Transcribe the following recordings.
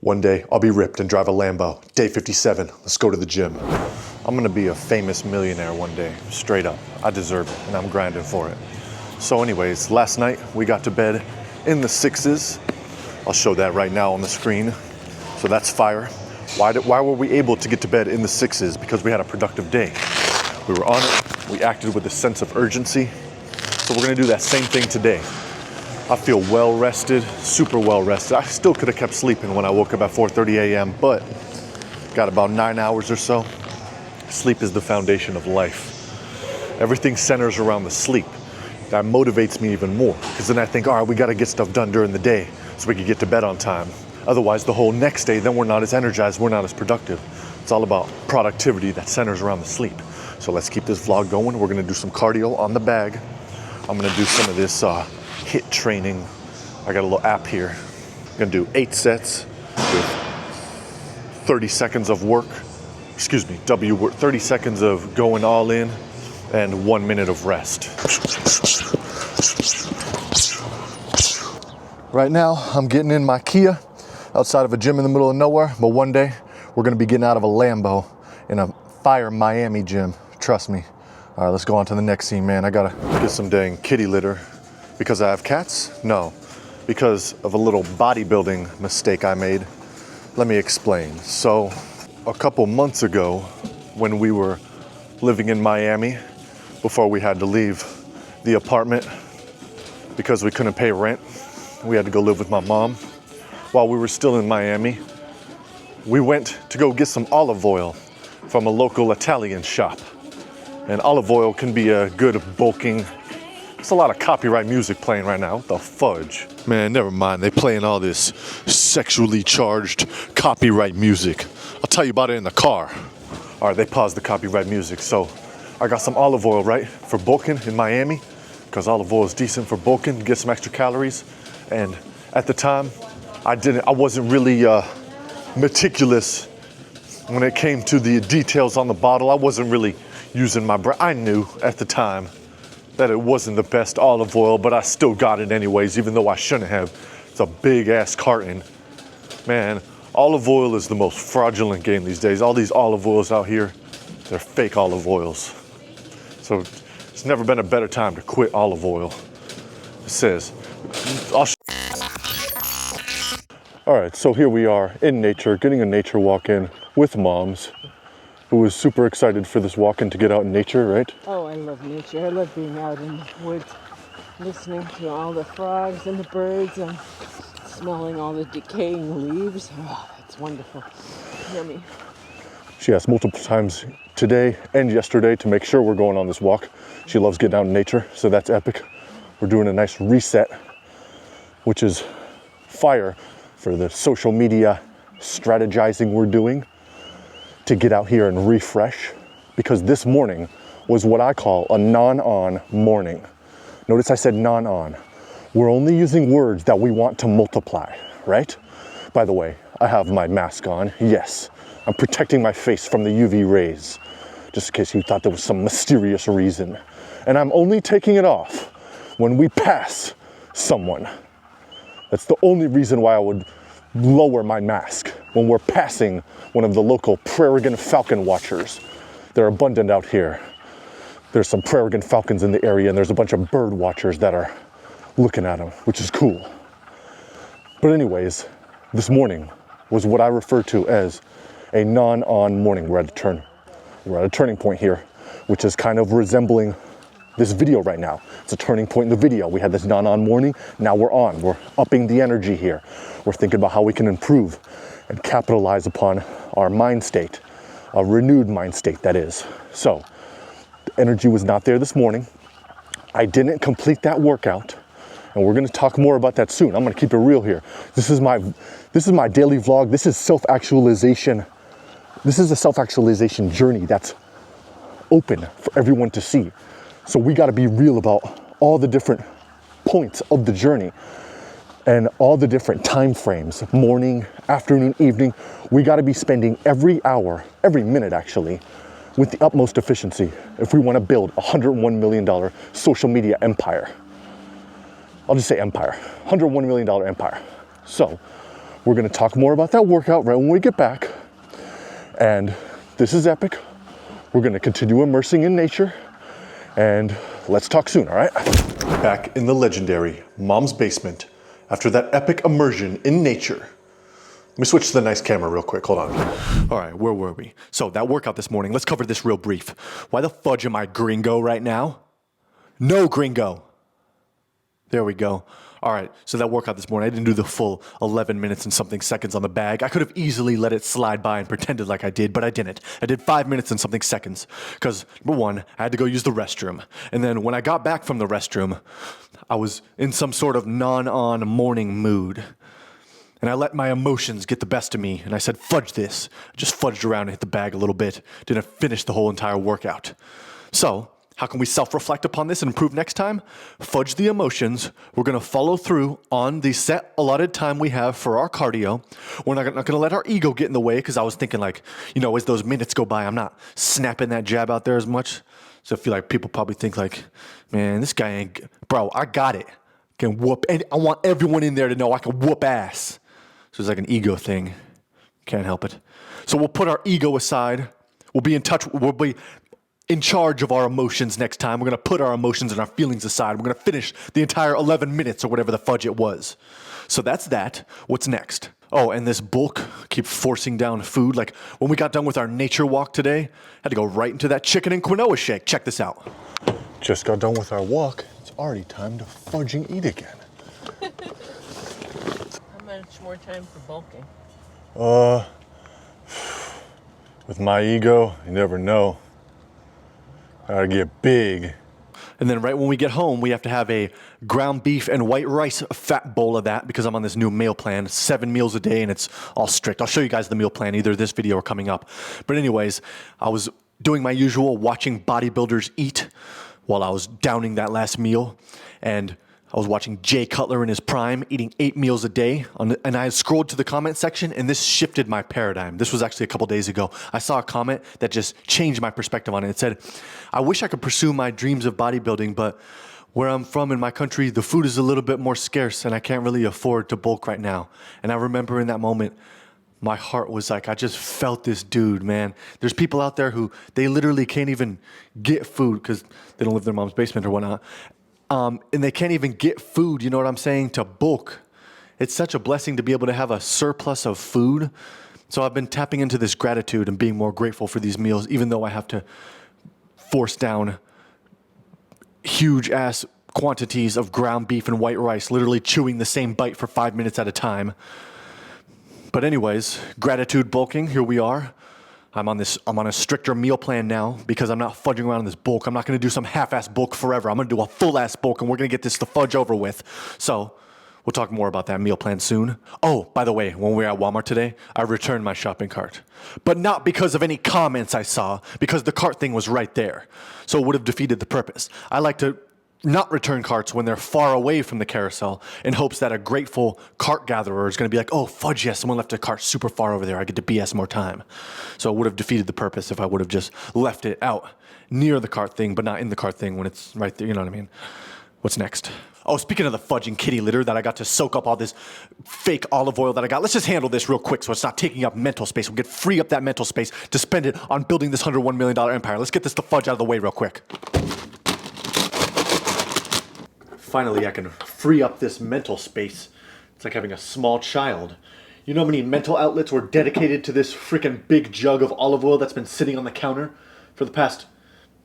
One day, I'll be ripped and drive a Lambo. Day 57, let's go to the gym. I'm gonna be a famous millionaire one day, straight up. I deserve it, and I'm grinding for it. So anyways, last night, we got to bed in the sixes. I'll show that right now on the screen. So that's fire. Why were we able to get to bed in the sixes? Because we had a productive day. We were on it, we acted with a sense of urgency. So we're gonna do that same thing today. I feel well rested, super well rested. I still could have kept sleeping when I woke up at 4:30 a.m., but got about 9 hours or so. Sleep is the foundation of life. Everything centers around the sleep. That motivates me even more, because then I think, all right, we gotta get stuff done during the day so we can get to bed on time. Otherwise, the whole next day, then we're not as energized, we're not as productive. It's all about productivity that centers around the sleep. So let's keep this vlog going. We're gonna do some cardio on the bag. I'm gonna do some of this HIIT training. I got a little app here. I'm gonna do 8 sets with 30 seconds of work. 30 seconds of going all in and 1 minute of rest. Right now, I'm getting in my Kia outside of a gym in the middle of nowhere, but one day we're gonna be getting out of a Lambo in a fire Miami gym, trust me. All right, let's go on to the next scene, man. I gotta get some dang kitty litter. Because I have cats? No, because of a little bodybuilding mistake I made. Let me explain. So a couple months ago, when we were living in Miami, before we had to leave the apartment because we couldn't pay rent, we had to go live with my mom. While we were still in Miami, we went to go get some olive oil from a local Italian shop. And olive oil can be a good bulking. There's a lot of copyright music playing right now. What the fudge? Man, never mind. They playing all this sexually charged copyright music. I'll tell you about it in the car. All right, they paused the copyright music. So I got some olive oil, right, for bulking in Miami, because olive oil is decent for bulking, get some extra calories. And at the time, I wasn't really meticulous when it came to the details on the bottle. I wasn't really using my brain. I knew at the time that it wasn't the best olive oil, but I still got it anyways, even though I shouldn't have. It's a big ass carton. Man, olive oil is the most fraudulent game these days. All these olive oils out here, they're fake olive oils. So it's never been a better time to quit olive oil. It says, all right, so here we are in nature, getting a nature walk in with moms, who was super excited for this walk in to get out in nature, right? Oh, I love nature. I love being out in the woods, listening to all the frogs and the birds and smelling all the decaying leaves. Oh, it's wonderful. Yummy. She asked multiple times today and yesterday to make sure we're going on this walk. She loves getting out in nature, so that's epic. We're doing a nice reset, which is fire for the social media strategizing we're doing to get out here and refresh, because this morning was what I call a non-on morning. Notice I said non-on. We're only using words that we want to multiply, right? By the way, I have my mask on. Yes, I'm protecting my face from the UV rays, just in case you thought there was some mysterious reason. And I'm only taking it off when we pass someone. That's the only reason why I would lower my mask, when we're passing one of the local Prairie Falcon watchers. They're abundant out here. There's some Prairie Falcons in the area, and there's a bunch of bird watchers that are looking at them, which is cool. But anyways, this morning was what I refer to as a non-on morning. We're at a turning point here, which is kind of resembling this video right now. It's a turning point in the video. We had this non-on morning, now we're on. We're upping the energy here. We're thinking about how we can improve and capitalize upon our mind state, a renewed mind state, that is. So, the energy was not there this morning. I didn't complete that workout, and we're gonna talk more about that soon. I'm gonna keep it real here. This is my daily vlog. This is self-actualization. This is a self-actualization journey that's open for everyone to see. So we gotta be real about all the different points of the journey and all the different time frames, morning, afternoon, evening. We gotta be spending every hour, every minute actually, with the utmost efficiency if we wanna build a $101 million social media empire. I'll just say empire, $101 million empire. So We're gonna talk more about that workout right when we get back. And this is epic. We're gonna continue immersing in nature, and let's talk soon, all right? Back in the legendary Mom's basement after that epic immersion in nature. Let me switch to the nice camera real quick, hold on. All right, where were we? So that workout this morning, let's cover this real brief. Why the fudge am I gringo right now? No gringo. There we go. All right, so that workout this morning, I didn't do the full 11 minutes and something seconds on the bag. I could have easily let it slide by and pretended like I did, but I didn't. I did 5 minutes and something seconds because, number one, I had to go use the restroom. And then when I got back from the restroom, I was in some sort of non-on morning mood. And I let my emotions get the best of me, and I said, fudge this. I just fudged around and hit the bag a little bit. Didn't finish the whole entire workout. So, how can we self-reflect upon this and improve next time? Fudge the emotions. We're going to follow through on the set allotted time we have for our cardio. We're not going to let our ego get in the way, because I was thinking, like, you know, as those minutes go by, I'm not snapping that jab out there as much. So I feel like people probably think like, man, this guy ain't, bro, I got it. Can whoop, and I want everyone in there to know I can whoop ass. So it's like an ego thing. Can't help it. So we'll put our ego aside. We'll be in touch. We'll be in charge of our emotions next time. We're going to put our emotions and our feelings aside. We're going to finish the entire 11 minutes or whatever the fudge it was. So that's that. What's next? Oh, and this bulk, keep forcing down food. Like when we got done with our nature walk today, had to go right into that chicken and quinoa shake. Check this out. Just got done with our walk. It's already time to fudge and eat again. How much more time for bulking? With my ego, you never know. I get big. And then right when we get home, we have to have a ground beef and white rice fat bowl of that because I'm on this new meal plan, 7 meals a day, and it's all strict. I'll show you guys the meal plan, either this video or coming up. But anyways, I was doing my usual watching bodybuilders eat while I was downing that last meal. And I was watching Jay Cutler in his prime, eating 8 meals a day. And I scrolled to the comment section, and this shifted my paradigm. This was actually a couple days ago. I saw a comment that just changed my perspective on it. It said, I wish I could pursue my dreams of bodybuilding, but where I'm from in my country, the food is a little bit more scarce, and I can't really afford to bulk right now. And I remember in that moment, my heart was like, I just felt this dude, man. There's people out there who, they literally can't even get food because they don't live in their mom's basement or whatnot. And they can't even get food, you know what I'm saying, to bulk. It's such a blessing to be able to have a surplus of food. So I've been tapping into this gratitude and being more grateful for these meals, even though I have to force down huge ass quantities of ground beef and white rice, literally chewing the same bite for 5 minutes at a time. But anyways, gratitude bulking, here we are. I'm on a stricter meal plan now because I'm not fudging around in this bulk. I'm not going to do some half-ass bulk forever. I'm going to do a full-ass bulk, and we're going to get this to fudge over with. So we'll talk more about that meal plan soon. Oh, by the way, when we were at Walmart today, I returned my shopping cart. But not because of any comments I saw, because the cart thing was right there. So it would have defeated the purpose. I like to not return carts when they're far away from the carousel in hopes that a grateful cart gatherer is going to be like, oh, fudge, yes, someone left a cart super far over there. I get to BS more time. So it would have defeated the purpose if I would have just left it out near the cart thing, but not in the cart thing when it's right there. You know what I mean? What's next? Oh, speaking of the fudging kitty litter that I got to soak up all this fake olive oil that I got, let's just handle this real quick so it's not taking up mental space. We'll free up that mental space to spend it on building this $101 million empire. Let's get this to fudge out of the way real quick. Finally, I can free up this mental space. It's like having a small child. You know how many mental outlets were dedicated to this freaking big jug of olive oil that's been sitting on the counter for the past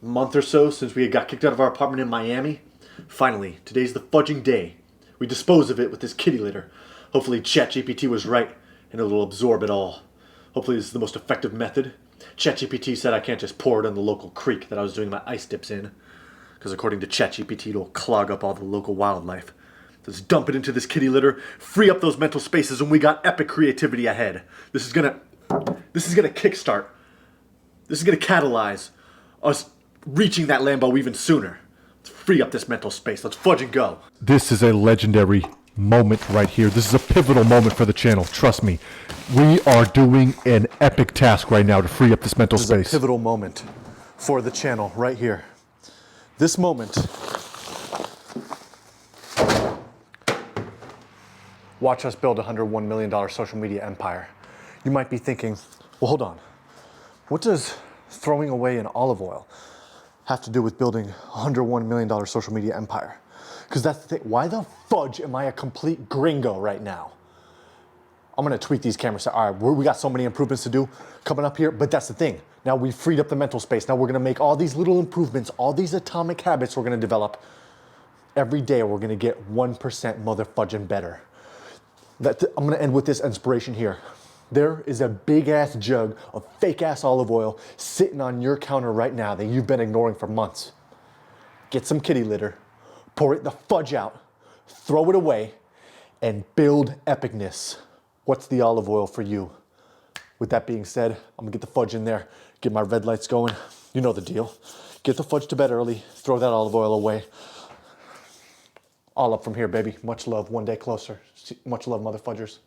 month or so since we got kicked out of our apartment in Miami? Finally, today's the fudging day. We dispose of it with this kitty litter. Hopefully ChatGPT was right and it'll absorb it all. Hopefully this is the most effective method. ChatGPT said I can't just pour it in the local creek that I was doing my ice dips in, because according to ChatGPT, it'll clog up all the local wildlife. Just dump it into this kitty litter, free up those mental spaces, and we got epic creativity ahead. This is gonna kickstart. This is gonna catalyze us reaching that Lambo even sooner. Let's free up this mental space. Let's fudge and go. This is a legendary moment right here. This is a pivotal moment for the channel. Trust me. We are doing an epic task right now to free up this mental space. This is a pivotal moment for the channel right here. This moment Watch us build a $101 million social media empire. You might be thinking, well, hold on. What does throwing away an olive oil have to do with building a $101 million social media empire? Because that's the thing. Why the fudge am I a complete gringo right now? I'm gonna tweak these cameras. All right, we got so many improvements to do coming up here, but that's the thing. Now we've freed up the mental space. Now we're gonna make all these little improvements, all these atomic habits we're gonna develop. Every day we're gonna get 1% motherfudging better. I'm gonna end with this inspiration here. There is a big ass jug of fake ass olive oil sitting on your counter right now that you've been ignoring for months. Get some kitty litter, pour it the fudge out, throw it away, and build epicness. What's the olive oil for you? With that being said, I'm gonna get the fudge in there, get my red lights going. You know the deal. Get the fudge to bed early, throw that olive oil away. All up from here, baby. Much love, one day closer. Much love, mother fudgers.